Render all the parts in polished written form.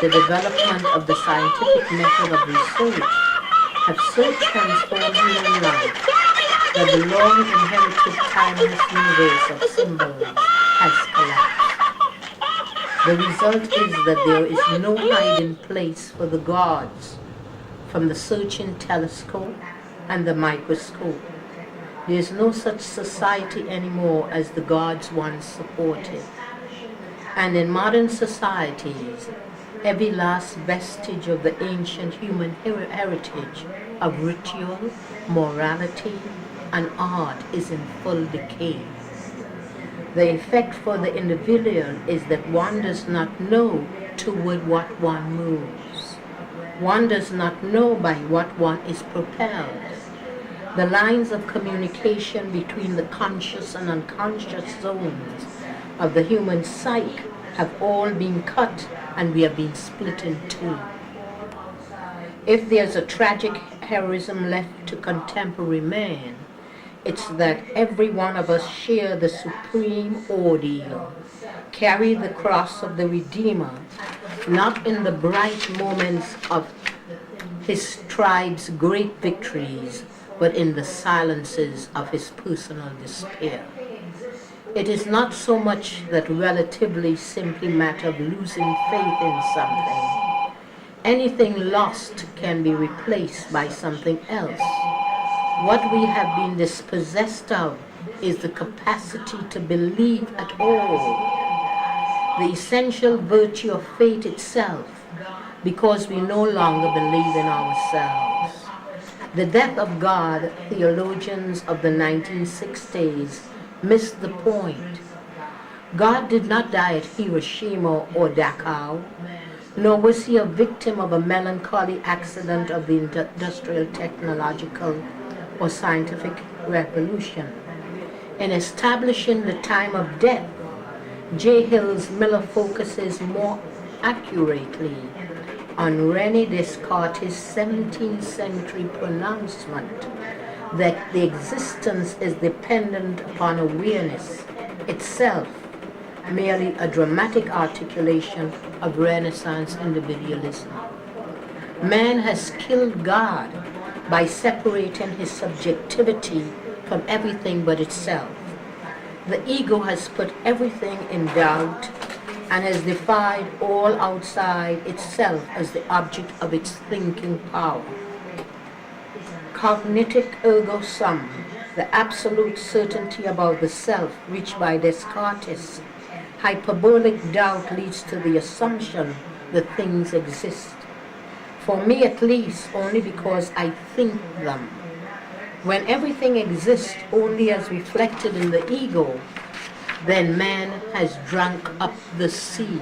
the development of the scientific method of research have so transformed human life that the long inherited timeless universe of symbols has collapsed. The result is that there is no hiding place for the gods from the searching telescope and the microscope. There is no such society anymore as the gods once supported. And in modern societies, every last vestige of the ancient human heritage of ritual, morality, and art is in full decay. The effect for the individual is that one does not know toward what one moves. One does not know by what one is propelled. The lines of communication between the conscious and unconscious zones of the human psyche have all been cut, and we have been split in two. If there's a tragic heroism left to contemporary man, it's that every one of us share the supreme ordeal, carry the cross of the Redeemer, not in the bright moments of his tribe's great victories, but in the silences of his personal despair. It is not so much that relatively simply matter of losing faith in something. Anything lost can be replaced by something else. What we have been dispossessed of is the capacity to believe at all, the essential virtue of faith itself, because we no longer believe in ourselves. The death of God, theologians of the 1960s missed the point. God did not die at Hiroshima or Dachau, nor was he a victim of a melancholy accident of the industrial, technological, or scientific revolution. In establishing the time of death, J. Hills Miller focuses more accurately on René Descartes' 17th century pronouncement that the existence is dependent upon awareness itself, merely a dramatic articulation of Renaissance individualism. Man has killed God by separating his subjectivity from everything but itself. The ego has put everything in doubt and has defied all outside itself as the object of its thinking power. Cognitic ergo sum, the absolute certainty about the self reached by Descartes. Hyperbolic doubt leads to the assumption that things exist. For me at least, only because I think them. When everything exists only as reflected in the ego, then man has drunk up the sea.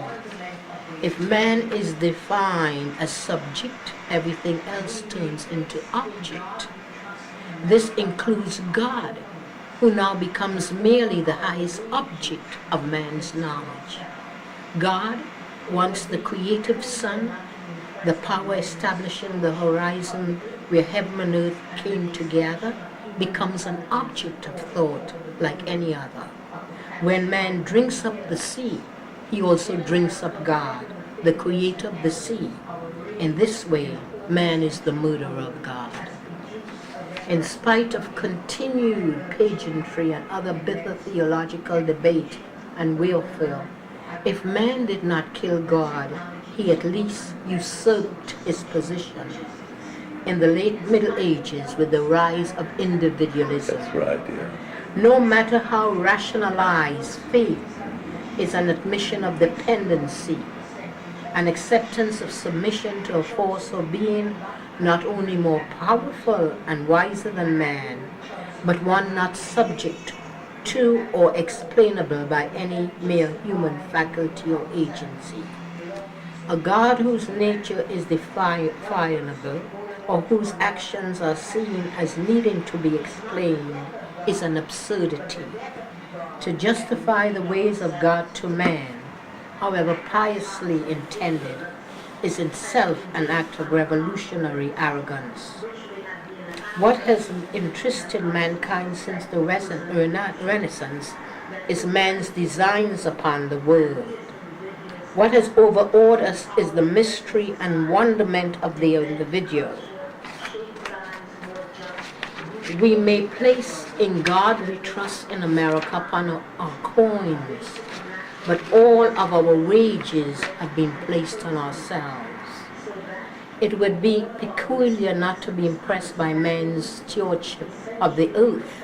If man is defined as subject, everything else turns into object. This includes God, who now becomes merely the highest object of man's knowledge. God, once the creative sun, the power establishing the horizon where heaven and earth came together, becomes an object of thought like any other. When man drinks up the sea, he also drinks up God, the creator of the sea. In this way, man is the murderer of God. In spite of continued pageantry and other bitter theological debate and warfare, if man did not kill God, he at least usurped his position. In the late Middle Ages, with the rise of individualism, That's right, dear. no matter how rationalized, faith is an admission of dependency, an acceptance of submission to a force or being not only more powerful and wiser than man, but one not subject to or explainable by any mere human faculty or agency. A God whose nature is definable, or whose actions are seen as needing to be explained, is an absurdity. To justify the ways of God to man, however piously intended, is itself an act of revolutionary arrogance. What has interested mankind since the Renaissance is man's designs upon the world. What has overawed us is the mystery and wonderment of the individual. We may place in God we trust in America upon our coins, but all of our wages have been placed on ourselves. It would be peculiar not to be impressed by man's stewardship of the earth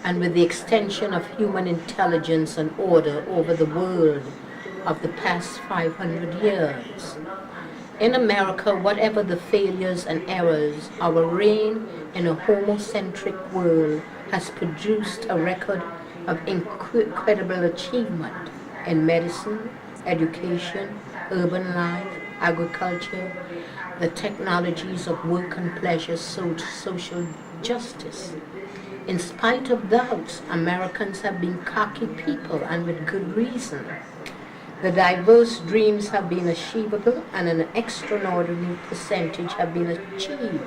and with the extension of human intelligence and order over the world of the past 500 years. In America, whatever the failures and errors, our reign in a homocentric world has produced a record of incredible achievement in medicine, education, urban life, agriculture, the technologies of work and pleasure, social justice. In spite of doubts, Americans have been cocky people, and with good reason. The diverse dreams have been achievable, and an extraordinary percentage have been achieved.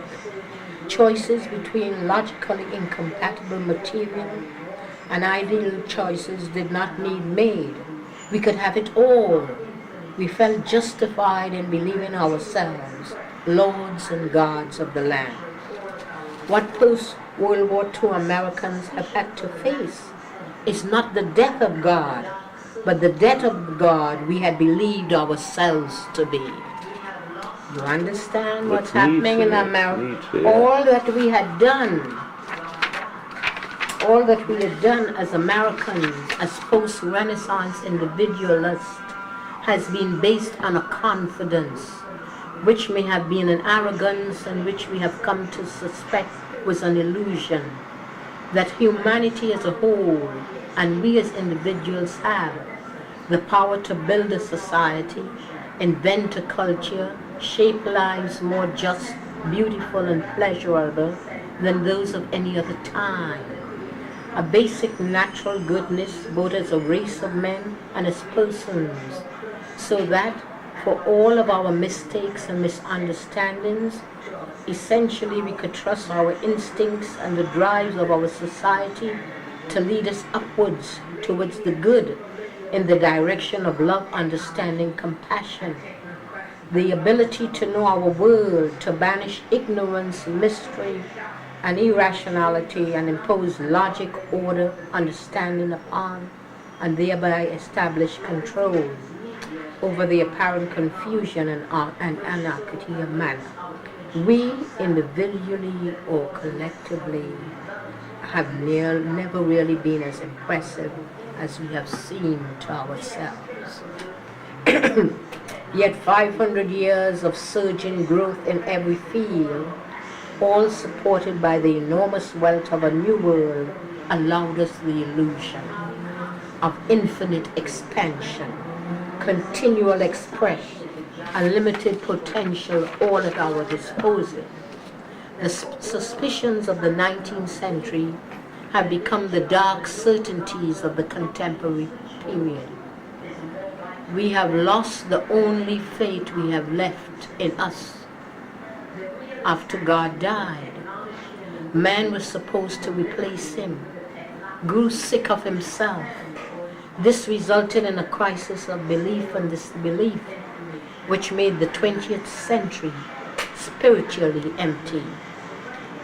Choices between logically incompatible material and ideal choices did not need made. We could have it all. We felt justified in believing ourselves lords and gods of the land. What post-World War II Americans have had to face is not the death of God, but the death of God we had believed ourselves to be. You understand what's happening in America? All that we had done as Americans, as post-Renaissance individualists, has been based on a confidence which may have been an arrogance and which we have come to suspect was an illusion, that humanity as a whole and we as individuals have the power to build a society, invent a culture, shape lives more just, beautiful and pleasurable than those of any other time. A basic natural goodness both as a race of men and as persons, so that for all of our mistakes and misunderstandings, essentially we could trust our instincts and the drives of our society to lead us upwards towards the good in the direction of love, understanding, compassion, the ability to know our world, to banish ignorance, mystery, and irrationality, and impose logic, order, understanding upon, and thereby establish control over the apparent confusion and anarchy of man. We, individually or collectively, have never really been as impressive as we have seemed to ourselves. Yet 500 years of surging growth in every field, all supported by the enormous wealth of a new world, allowed us the illusion of infinite expansion, continual expression, unlimited potential all at our disposal. The suspicions of the 19th century have become the dark certainties of the contemporary period. We have lost the only faith we have left in us after God died. Man was supposed to replace him, grew sick of himself. This resulted in a crisis of belief and disbelief, which made the 20th century spiritually empty.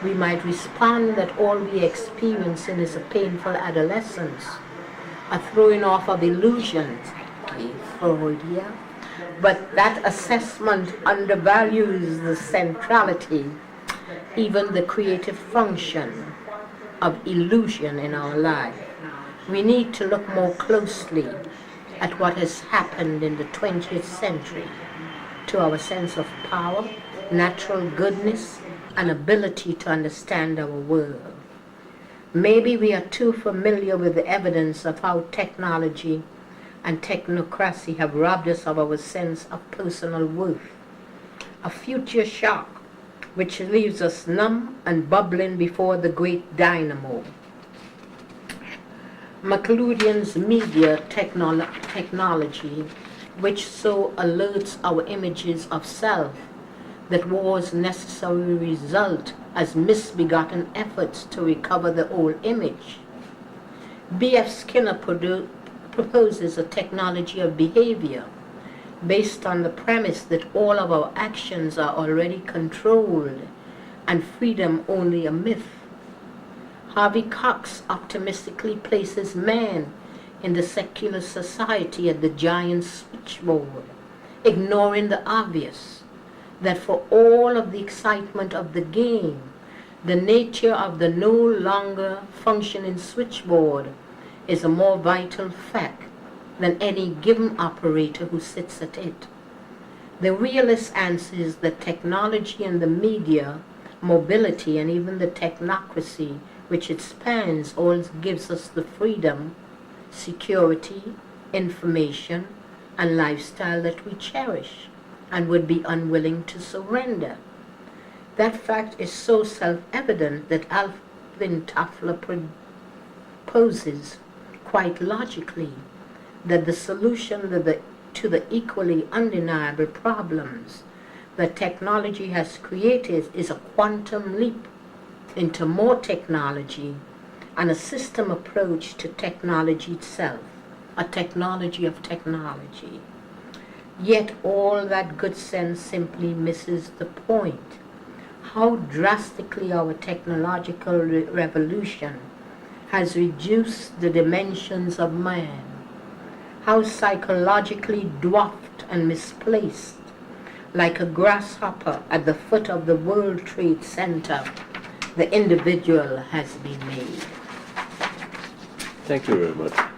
We might respond that all we experience in is a painful adolescence, a throwing off of illusions, Freudia, but that assessment undervalues the centrality, even the creative function of illusion in our life. We need to look more closely at what has happened in the 20th century to our sense of power, natural goodness, and ability to understand our world. Maybe we are too familiar with the evidence of how technology and technocracy have robbed us of our sense of personal worth. A future shock which leaves us numb and bubbling before the great dynamo. McLuhan's media technology, which so alerts our images of self that war's necessary result as misbegotten efforts to recover the old image. B.F. Skinner proposes a technology of behavior based on the premise that all of our actions are already controlled and freedom only a myth. Harvey Cox optimistically places man in the secular society at the giant switchboard, ignoring the obvious, that for all of the excitement of the game, the nature of the no longer functioning switchboard is a more vital fact than any given operator who sits at it. The realist answer is that technology and the media, mobility, and even the technocracy which it spans all gives us the freedom, security, information, and lifestyle that we cherish and would be unwilling to surrender. That fact is so self-evident that Alvin Toffler proposes, quite logically, that the solution to the equally undeniable problems that technology has created is a quantum leap into more technology and a system approach to technology itself, a technology of technology. Yet all that good sense simply misses the point. How drastically our technological revolution has reduced the dimensions of man. How psychologically dwarfed and misplaced, like a grasshopper at the foot of the World Trade Center, the individual has been made. Thank you very much.